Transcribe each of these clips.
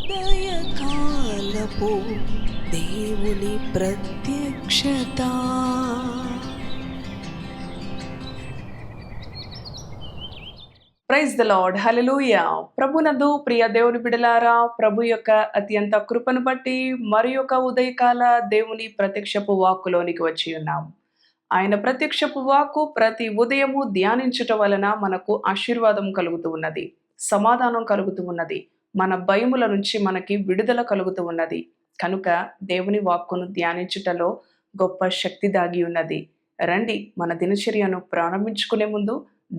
ఉదయకాలపు దేవుని ప్రత్యక్షత. ప్రైజ్ ద లార్డ్, హల్లెలూయా. ప్రభునందు ప్రియ దేవుని బిడలారా, ప్రభు యొక్క అత్యంత కృపను బట్టి మరి యొక్క ఉదయకాల దేవుని ప్రత్యక్షపు వాక్కులోనికి వచ్చి ఉన్నాం. ఆయన ప్రత్యక్షపు వాక్కు ప్రతి ఉదయము ధ్యానించుట వలన మనకు ఆశీర్వాదం కలుగుతూ ఉన్నది, సమాధానం కలుగుతూ ఉన్నది, మన భయముల నుంచి మనకి విడుదల కలుగుతూ ఉన్నది. కనుక దేవుని వాక్కును ధ్యానించుటలో గొప్ప శక్తి దాగి ఉన్నది. రండి, మన దినచర్యను ప్రారంభించుకునే ముందు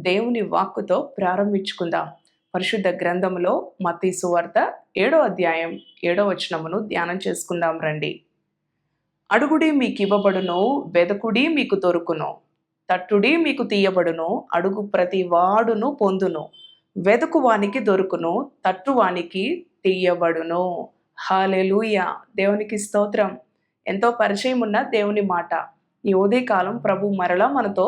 దేవుని వాక్కుతో ప్రారంభించుకుందాం. పరిశుద్ధ గ్రంథములో మత్తయి సువార్త 7వ అధ్యాయం 7వ వచనమును ధ్యానం చేసుకుందాం రండి. అడుగుడి మీకు ఇవ్వబడును, వెదకుడి మీకు దొరుకును, తట్టుడి మీకు తీయబడును, అడుగు ప్రతి వాడును పొందును, వెదకు వానికి దొరుకును, తట్టువానికి తీయబడును. హల్లెలూయా. దేవునికి స్తోత్రం. ఎంతో పరిచయం ఉన్న దేవుని మాట. ఈ ఉదయకాలం ప్రభు మరలా మనతో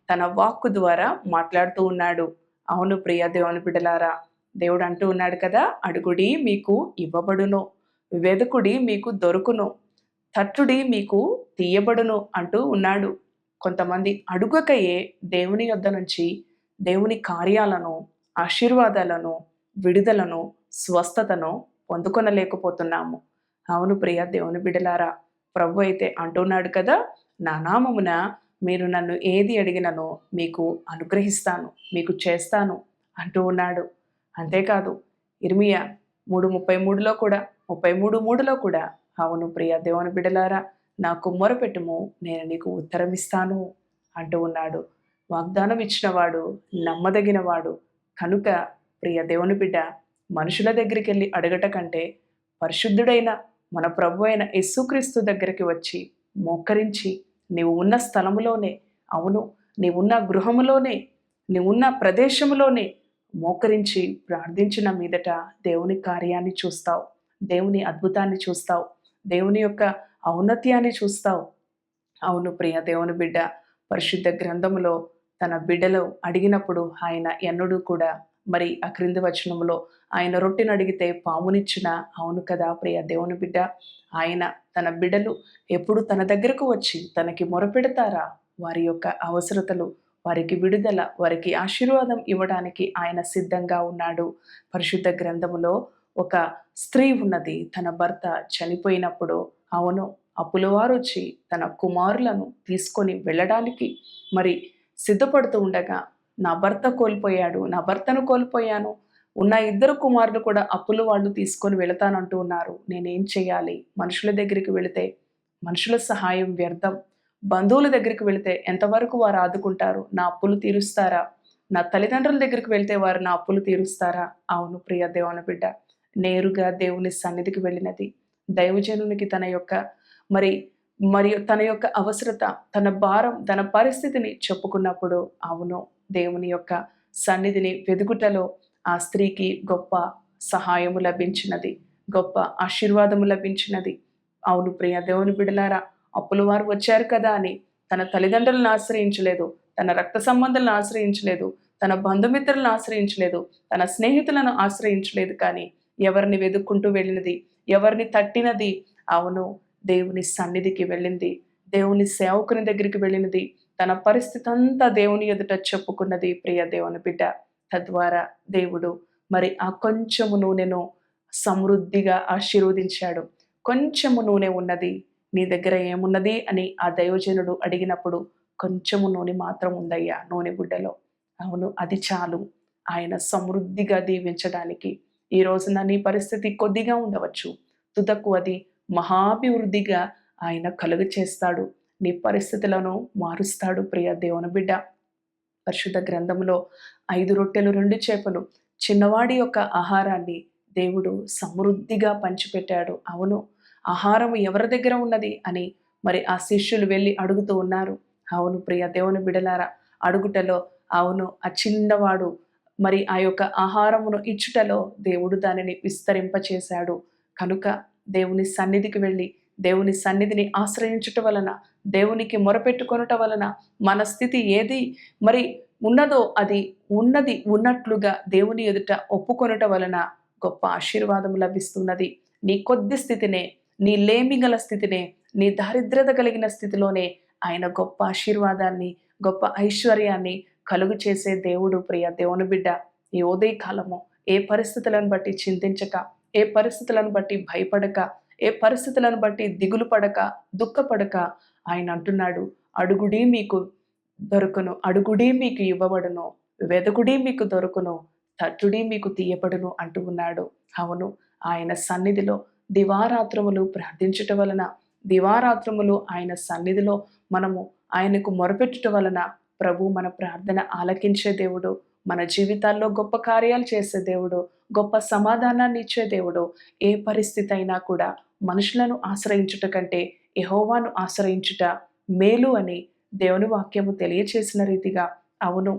తన వాక్కు ద్వారా మాట్లాడుతూ ఉన్నాడు. అవును ప్రియ దేవుని బిడ్డలారా, దేవుడు అంటూ ఉన్నాడు కదా, అడుగుడి మీకు ఇవ్వబడును, వెదకుడి మీకు దొరుకును, తట్టుడి మీకు తీయబడును అంటూ ఉన్నాడు. కొంతమంది అడుగకయే దేవుని యొద్ద నుంచి దేవుని కార్యాలను, ఆశీర్వాదాలను, విడుదలను, స్వస్థతను పొందుకొనలేకపోతున్నాము. అవును ప్రియ దేవుని బిడ్డలారా, ప్రభు అయితే అంటున్నాడు కదా, నా నామమున మీరు నన్ను ఏది అడిగినను మీకు అనుగ్రహిస్తాను, మీకు చేస్తాను అంటూ ఉన్నాడు. అంతేకాదు ఇర్మియా 3:33లో కూడా 33:3లో కూడా, అవును ప్రియ దేవుని బిడ్డలారా, నాకు మొరపెట్టుము, నేను నీకు ఉత్తరం ఇస్తాను అంటూ ఉన్నాడు. వాగ్దానం ఇచ్చినవాడు నమ్మదగినవాడు. కనుక ప్రియ దేవుని బిడ్డ, మనుషుల దగ్గరికి వెళ్ళి అడగట కంటే పరిశుద్ధుడైన మన ప్రభు అయిన యేసుక్రీస్తు దగ్గరికి వచ్చి మోకరించి, నీవు ఉన్న స్థలములోనే, అవును నీవున్న గృహములోనే, నీవున్న ప్రదేశంలోనే మోకరించి ప్రార్థించిన మీదట దేవుని కార్యాన్ని చూస్తావు, దేవుని అద్భుతాన్ని చూస్తావు, దేవుని యొక్క ఔన్నత్యాన్ని చూస్తావు. అవును ప్రియ దేవుని బిడ్డ, పరిశుద్ధ గ్రంథములో తన బిడ్డలు అడిగినప్పుడు ఆయన ఎన్నడూ కూడా, మరి ఆ క్రింది వచనంలో ఆయన రొట్టెను అడిగితే పామునిచ్చిన, అవును కదా ప్రియ దేవుని బిడ్డ, ఆయన తన బిడ్డలు ఎప్పుడు తన దగ్గరకు వచ్చి తనకి మొరపెడతారా, వారి యొక్క అవసరతలు, వారికి విడుదల, వారికి ఆశీర్వాదం ఇవ్వడానికి ఆయన సిద్ధంగా ఉన్నాడు. పరిశుద్ధ గ్రంథములో ఒక స్త్రీ ఉన్నది, తన భర్త చనిపోయినప్పుడు, అవును అప్పులవారు వచ్చి తన కుమారులను తీసుకొని వెళ్ళడానికి మరి సిద్ధపడుతూ ఉండగా, నా భర్త కోల్పోయాడు, నా భర్తను కోల్పోయాను, ఉన్న 2 కుమారులు కూడా అప్పులు వాళ్ళు తీసుకొని వెళతానంటూ ఉన్నారు, నేనేం చేయాలి? మనుషుల దగ్గరికి వెళితే మనుషుల సహాయం వ్యర్థం, బంధువుల దగ్గరికి వెళితే ఎంతవరకు వారు ఆదుకుంటారు? నా అప్పులు తీరుస్తారా? నా తల్లిదండ్రుల దగ్గరికి వెళ్తే వారు నా అప్పులు తీరుస్తారా? అవును ప్రియ దేవుని బిడ్డ, నేరుగా దేవుని సన్నిధికి వెళ్ళినది, దైవజనునికి తన యొక్క మరియు తన యొక్క అవసరత, తన భారం, తన పరిస్థితిని చెప్పుకున్నప్పుడు, అవును దేవుని యొక్క సన్నిధిని వెదుగుటలో ఆ స్త్రీకి గొప్ప సహాయము లభించినది, గొప్ప ఆశీర్వాదము లభించినది. అవును ప్రియ దేవుని బిడ్డలారా, అప్పుల వారు వచ్చారు కదా అని తన తల్లిదండ్రులను ఆశ్రయించలేదు, తన రక్త సంబంధాలను ఆశ్రయించలేదు, తన బంధుమిత్రులను ఆశ్రయించలేదు, తన స్నేహితులను ఆశ్రయించలేదు, కానీ ఎవరిని వెతుక్కుంటూ వెళ్ళినది, ఎవరిని తట్టినది? అవును దేవుని సన్నిధికి వెళ్ళింది, దేవుని సేవకుని దగ్గరికి వెళ్ళినది, తన పరిస్థితి అంతా దేవుని ఎదుట చెప్పుకున్నది ప్రియ దేవుని బిడ్డ. తద్వారా దేవుడు మరి ఆ కొంచెము నూనెను సమృద్ధిగా ఆశీర్వదించాడు. కొంచెము నూనె ఉన్నది, నీ దగ్గర ఏమున్నది అని ఆ దైవజనుడు అడిగినప్పుడు, కొంచెము నూనె మాత్రం ఉందయ్యా నూనె గుడ్డలో, అవును అది చాలు ఆయన సమృద్ధిగా దీవించడానికి. ఈ రోజున నీ పరిస్థితి కొద్దిగా ఉండవచ్చు, తుదకు అది మహాభివృద్ధిగా ఆయన కలుగ చేస్తాడు, నీ పరిస్థితులను మారుస్తాడు ప్రియ దేవుని బిడ్డ. పరిశుద్ధ గ్రంథంలో 5 రొట్టెలు 2 చేపలు చిన్నవాడి యొక్క ఆహారాన్ని దేవుడు సమృద్ధిగా పంచిపెట్టాడు. అవును, ఆహారం ఎవరి దగ్గర ఉన్నది అని మరి ఆ శిష్యులు వెళ్ళి అడుగుతూ ఉన్నారు. అవును ప్రియ దేవుని బిడలారా, అడుగుటలో, అవును ఆ చిన్నవాడు మరి ఆ యొక్క ఆహారమును ఇచ్చుటలో దేవుడు దానిని విస్తరింపచేశాడు. కనుక దేవుని సన్నిధికి వెళ్ళి దేవుని సన్నిధిని ఆశ్రయించుట వలన, దేవునికి మొరపెట్టుకొనుట వలన, మన స్థితి ఏది మరి ఉన్నదో అది ఉన్నది ఉన్నట్లుగా దేవుని ఎదుట ఒప్పుకొనుట వలన గొప్ప ఆశీర్వాదం లభిస్తున్నది. నీ కొద్ది స్థితినే, నీ లేమి గల స్థితినే, నీ దారిద్ర్యత కలిగిన స్థితిలోనే ఆయన గొప్ప ఆశీర్వాదాన్ని, గొప్ప ఐశ్వర్యాన్ని కలుగు చేసే దేవుడు. ప్రియ దేవుని బిడ్డ, ఈ ఉదయ కాలము ఏ పరిస్థితులను బట్టి చింతించక, ఏ పరిస్థితులను బట్టి భయపడక, ఏ పరిస్థితులను బట్టి దిగులు పడక, దుఃఖపడక ఆయన అంటున్నాడు, అడుగుడి మీకు దొరుకును, అడుగుడి మీకు ఇవ్వబడును, వెదకుడి మీకు దొరుకును, తట్టుడి మీకు తీయబడును అంటూ ఉన్నాడు. అవును, ఆయన సన్నిధిలో దివారాత్రములు ప్రార్థించుట వలన, దివారాత్రములు ఆయన సన్నిధిలో మనము ఆయనకు మొరపెట్టుట వలన ప్రభు మన ప్రార్థన ఆలకించే దేవుడు, మన జీవితాల్లో గొప్ప కార్యాలు చేసే దేవుడు, గొప్ప సమాధానాన్ని ఇచ్చే దేవుడు. ఏ పరిస్థితి అయినా కూడా మనుషులను ఆశ్రయించుట కంటే యెహోవాను ఆశ్రయించుట మేలు అని దేవుని వాక్యము తెలియచేసిన రీతిగా, అవును,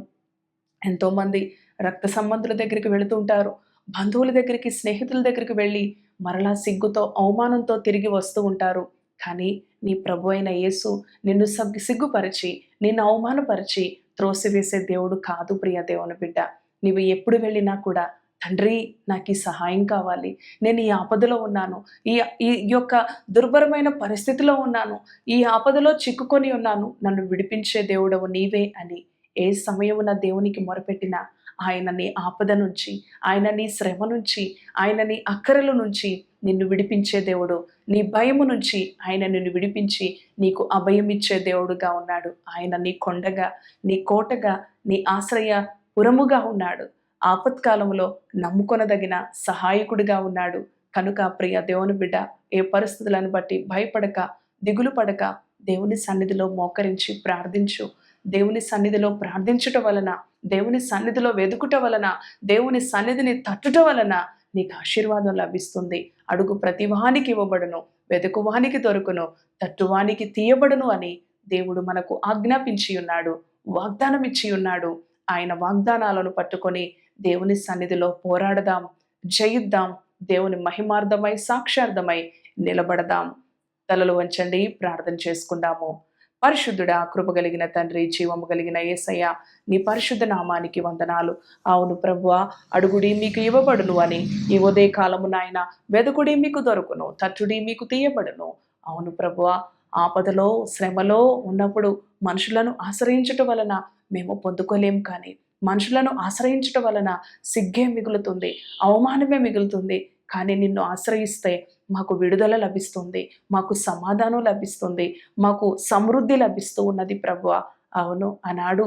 ఎంతోమంది రక్త సంబంధుల దగ్గరికి వెళుతుంటారు, బంధువుల దగ్గరికి, స్నేహితుల దగ్గరికి వెళ్ళి మరలా సిగ్గుతో, అవమానంతో తిరిగి వస్తూ ఉంటారు. కానీ నీ ప్రభు అయిన యేసు నిన్ను సిగ్గుపరిచి, నిన్ను అవమానపరిచి త్రోసివేసే దేవుడు కాదు. ప్రియ దేవుని బిడ్డ, నీవు ఎప్పుడు వెళ్ళినా కూడా, తండ్రి నాకు ఈ సహాయం కావాలి, నేను ఈ ఆపదలో ఉన్నాను, ఈ ఈ యొక్క దుర్భరమైన పరిస్థితిలో ఉన్నాను, ఈ ఆపదలో చిక్కుకొని ఉన్నాను, నన్ను విడిపించే దేవుడవు నీవే అని ఏ సమయమున దేవునికి మొరపెట్టినా ఆయన నీ ఆపద నుంచి, ఆయన నీ శ్రమ నుంచి, ఆయన నీ అక్కరల నుంచి నిన్ను విడిపించే దేవుడు. నీ భయము నుంచి ఆయన నిన్ను విడిపించి నీకు అభయం ఇచ్చే దేవుడుగా ఉన్నాడు. ఆయన నీ కొండగా, నీ కోటగా, నీ ఆశ్రయ పురముగా ఉన్నాడు. ఆపత్కాలంలో నమ్ముకొనదగిన సహాయకుడిగా ఉన్నాడు. కనుక ప్రియ దేవుని బిడ్డ, ఏ పరిస్థితులను బట్టి భయపడక, దిగులు పడక దేవుని సన్నిధిలో మోకరించి ప్రార్థించు. దేవుని సన్నిధిలో ప్రార్థించుట వలన, దేవుని సన్నిధిలో వెదుకుట వలన, దేవుని సన్నిధిని తట్టుట వలన నీకు ఆశీర్వాదం లభిస్తుంది. అడుగు ప్రతివానికి ఇవ్వబడును, వెదుకువానికి దొరుకును, తట్టువానికి తీయబడును అని దేవుడు మనకు ఆజ్ఞాపించి ఉన్నాడు, వాగ్దానం ఇచ్చి ఉన్నాడు. ఆయన వాగ్దానాలను పట్టుకొని దేవుని సన్నిధిలో పోరాడదాం, జయిద్దాం, దేవుని మహిమార్థమై, సాక్షార్థమై నిలబడదాం. తలలు వంచండి, ప్రార్థన చేసుకుందాము. పరిశుద్ధుడా, కృపగలిగిన తండ్రి, జీవము కలిగిన యేసయ్య, నీ పరిశుద్ధ నామానికి వందనాలు. అవును ప్రభువా, అడుగుడి మీకు ఇవ్వబడును అని ఈ ఉదయ కాలము నాయన, వెదుకుడి మీకు దొరుకును, తట్టుడి మీకు తీయబడును. అవును ప్రభువా, ఆపదలో, శ్రమలో ఉన్నప్పుడు మనుషులను ఆశ్రయించటం వలన మేము పొందుకోలేం, కానీ మనుషులను ఆశ్రయించటం వలన సిగ్గే మిగులుతుంది, అవమానమే మిగులుతుంది. కానీ నిన్ను ఆశ్రయిస్తే మాకు విడుదల లభిస్తుంది, మాకు సమాధానం లభిస్తుంది, మాకు సమృద్ధి లభిస్తూ ఉన్నది ప్రభువా. అవును, ఆనాడు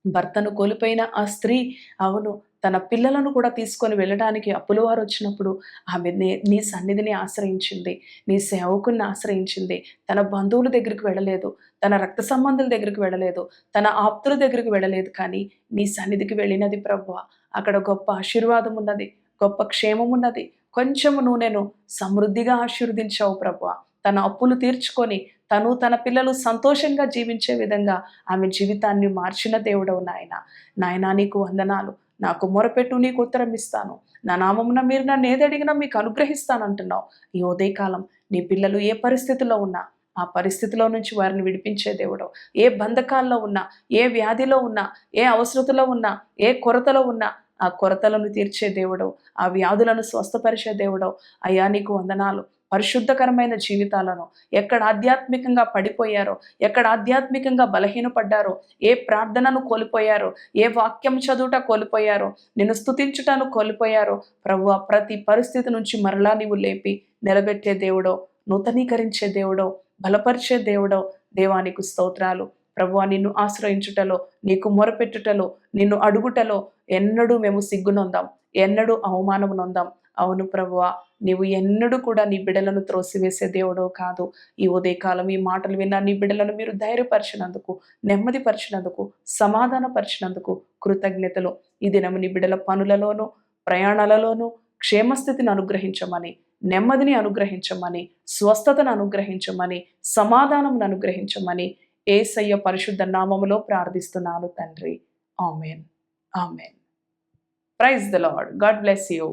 భర్తను కోల్పోయిన ఆ స్త్రీ, అవును, తన పిల్లలను కూడా తీసుకొని వెళ్ళడానికి అప్పుల వారు వచ్చినప్పుడు ఆమె నీ సన్నిధిని ఆశ్రయించింది, నీ సేవకుని ఆశ్రయించింది. తన బంధువుల దగ్గరికి వెళ్ళలేదు, తన రక్త సంబంధుల దగ్గరికి వెళ్ళలేదు, తన ఆప్తుల దగ్గరికి వెళ్ళలేదు, కానీ నీ సన్నిధికి వెళ్ళినది ప్రభువా. అక్కడ గొప్ప ఆశీర్వాదం ఉన్నది, గొప్ప క్షేమం ఉన్నది. కొంచెము నూనెను సమృద్ధిగా ఆశీర్వదించావు ప్రభువా. తన అప్పులు తీర్చుకొని తను, తన పిల్లలు సంతోషంగా జీవించే విధంగా ఆమె జీవితాన్ని మార్చిన దేవుడవు నాయన. నాయనా, నీకు వందనాలు. నాకు మొరపెట్టు, నీకు ఉత్తరం ఇస్తాను, నా నామమున మీరు నన్ను ఏదడిగినా మీకు అనుగ్రహిస్తానంటున్నావు. ఈ ఉదయకాలం నీ పిల్లలు ఏ పరిస్థితిలో ఉన్నా ఆ పరిస్థితిలో నుంచి వారిని విడిపించే దేవుడు. ఏ బంధకాల్లో ఉన్నా, ఏ వ్యాధిలో ఉన్నా, ఏ అవసరతలో ఉన్నా, ఏ కొరతలో ఉన్నా ఆ కొరతలను తీర్చే దేవుడు, ఆ వ్యాధులను స్వస్థపరిచే దేవుడు. అయ్యా, నీకు వందనాలు. పరిశుద్ధకరమైన జీవితాలను, ఎక్కడ ఆధ్యాత్మికంగా పడిపోయారో, ఎక్కడ ఆధ్యాత్మికంగా బలహీనపడ్డారో, ఏ ప్రార్థనను కోల్పోయారో, ఏ వాక్యం చదువుట కోల్పోయారో, నిన్ను స్తుతించుటను కోల్పోయారో ప్రభువా, ప్రతి పరిస్థితి నుంచి మరలా నీవు లేపి నిలబెట్టే దేవుడో, నూతనీకరించే దేవుడో, బలపరిచే దేవుడో. దేవానికి స్తోత్రాలు. ప్రభువా, నిన్ను ఆశ్రయించుటలో, నీకు మొరపెట్టుటలో, నిన్ను అడుగుటలో ఎన్నడూ మేము సిగ్గునొందాం, ఎన్నడూ అవమానము నొందాం. అవును ప్రభువా, నీవు ఎన్నడూ కూడా నీ బిడ్డలను త్రోసివేసే దేవుడో కాదు. ఈ ఉదయకాలం ఈ మాటలు విన్నా నీ బిడ్డలను మీరు ధైర్యపరిచినందుకు, నెమ్మదిపరిచినందుకు, సమాధానపరిచినందుకు కృతజ్ఞతలు. ఈ దినము నీ బిడ్డల పనులలోనూ, ప్రయాణాలలోనూ క్షేమస్థితిని అనుగ్రహించమని, నెమ్మదిని అనుగ్రహించమని, స్వస్థతను అనుగ్రహించమని, సమాధానమును అనుగ్రహించమని యేసయ్య పరిశుద్ధ నామములో ప్రార్థిస్తున్నాను తండ్రి. Amen. Amen. Praise the Lord. God bless you.